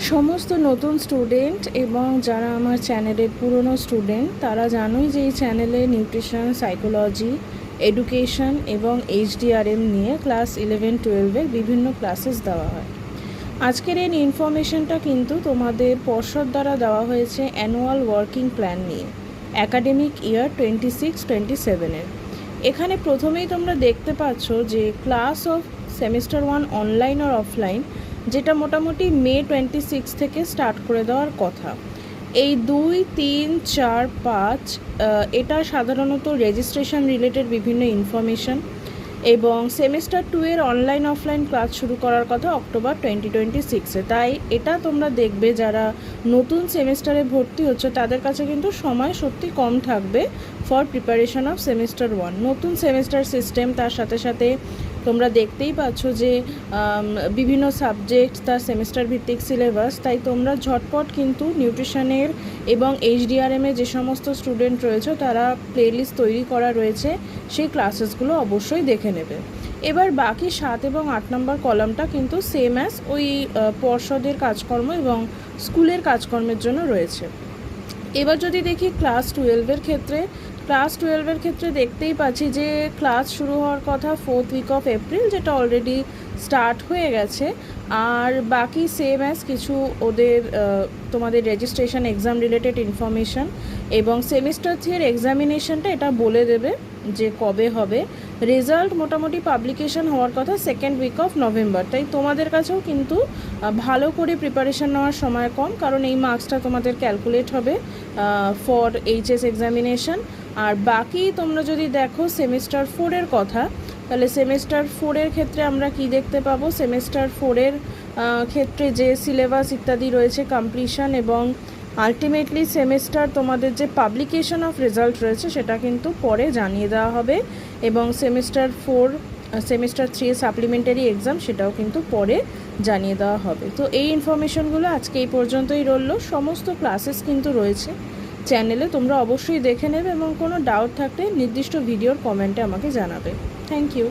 সমস্ত নতুন স্টুডেন্ট এবং যারা আমার চ্যানেলের পুরনো স্টুডেন্ট তারা জানোই যে এই চ্যানেলে নিউট্রিশন, সাইকোলজি, এডুকেশন এবং এইচডিআরএম নিয়ে ক্লাস 11-12-এর বিভিন্ন ক্লাসেস দেওয়া হয়। আজকের এই ইনফরমেশনটা কিন্তু তোমাদের পর্ষদ দ্বারা দেওয়া হয়েছে অ্যানুয়াল ওয়ার্কিং প্ল্যান নিয়ে অ্যাকাডেমিক ইয়ার 26-27-এর। এখানে প্রথমেই তোমরা দেখতে পাচ্ছ যে ক্লাস অফ সেমিস্টার 1 অনলাইন আর অফলাইন, যেটা মোটামুটি মে 26 থেকে স্টার্ট করে দেওয়ার কথা। এই 2, 3, 4, 5 এটা সাধারণত রেজিস্ট্রেশন রিলেটেড বিভিন্ন ইনফরমেশন, এবং সেমিস্টার 2 এর অনলাইন অফলাইন ক্লাস শুরু করার কথা অক্টোবর 2026-এ। তাই এটা তোমরা দেখবে যারা নতুন সেমিস্টারে ভর্তি হচ্ছে তাদের কাছে কিন্তু সময় সত্যি কম থাকবে ফর প্রিপারেশন অফ সেমিস্টার 1। নতুন সেমিস্টার সিস্টেম, তার সাথে সাথে তোমরা দেখতেই পাচ্ছ যে বিভিন্ন সাবজেক্ট তার সেমিস্টার ভিত্তিক সিলেবাস। তাই তোমরা ঝটপট কিন্তু নিউট্রিশনের এবং এইচডিআরএমে যে সমস্ত স্টুডেন্ট রয়েছে তারা প্লেলিস্ট তৈরি করা রয়েছে, সেই ক্লাসেসগুলো অবশ্যই দেখে নেবে। এবার বাকি 7 এবং 8 নম্বর কলামটা কিন্তু সেম অ্যাজ ওই পর্ষদের কাজকর্ম এবং স্কুলের কাজকর্মের জন্য রয়েছে। এবার যদি দেখি ক্লাস 12-এর ক্ষেত্রে দেখতেই পাচ্ছি যে ক্লাস শুরু হওয়ার কথা 4th উইক অফ এপ্রিল, যেটা অলরেডি স্টার্ট হয়ে গেছে। আর বাকি সেম অ্যাজ কিছু ওদের তোমাদের রেজিস্ট্রেশন, এক্সাম রিলেটেড ইনফরমেশান এবং সেমিস্টার 3-এর এক্সামিনেশনটা এটা বলে দেবে যে কবে হবে। রেজাল্ট মোটামুটি পাবলিকেশন হওয়ার কথা 2nd উইক অফ নভেম্বর। তাই তোমাদের কাছেও কিন্তু ভালো করে প্রিপারেশন নেওয়ার সময় কম, কারণ এই মার্কসটা তোমাদের ক্যালকুলেট হবে ফর এইচএস এক্সামিনেশন। আর বাকি তোমরা যদি দেখো সেমিস্টার 4-এর কথা, তাহলে সেমিস্টার 4-এর ক্ষেত্রে আমরা কি দেখতে পাবো? সেমিস্টার 4-এর ক্ষেত্রে যে সিলেবাস ইত্যাদি রয়েছে কমপ্লিশন, এবং আলটিমেটলি সেমিস্টার তোমাদের যে পাবলিকেশন অফ রেজাল্ট রয়েছে সেটা কিন্তু পরে জানিয়ে দেওয়া হবে, এবং সেমিস্টার 3 সাপ্লিমেন্টারি এক্সাম সেটাও কিন্তু পরে জানিয়ে দেওয়া হবে। তো এই ইনফরমেশনগুলো আজকে এই পর্যন্তই রইল। সমস্ত ক্লাসেস কিন্তু রয়েছে চ্যানেলে, তোমরা অবশ্যই দেখে নেবে এবং কোনো ডাউট থাকলে নির্দিষ্ট ভিডিওর কমেন্টে আমাকে জানাবে। Thank you.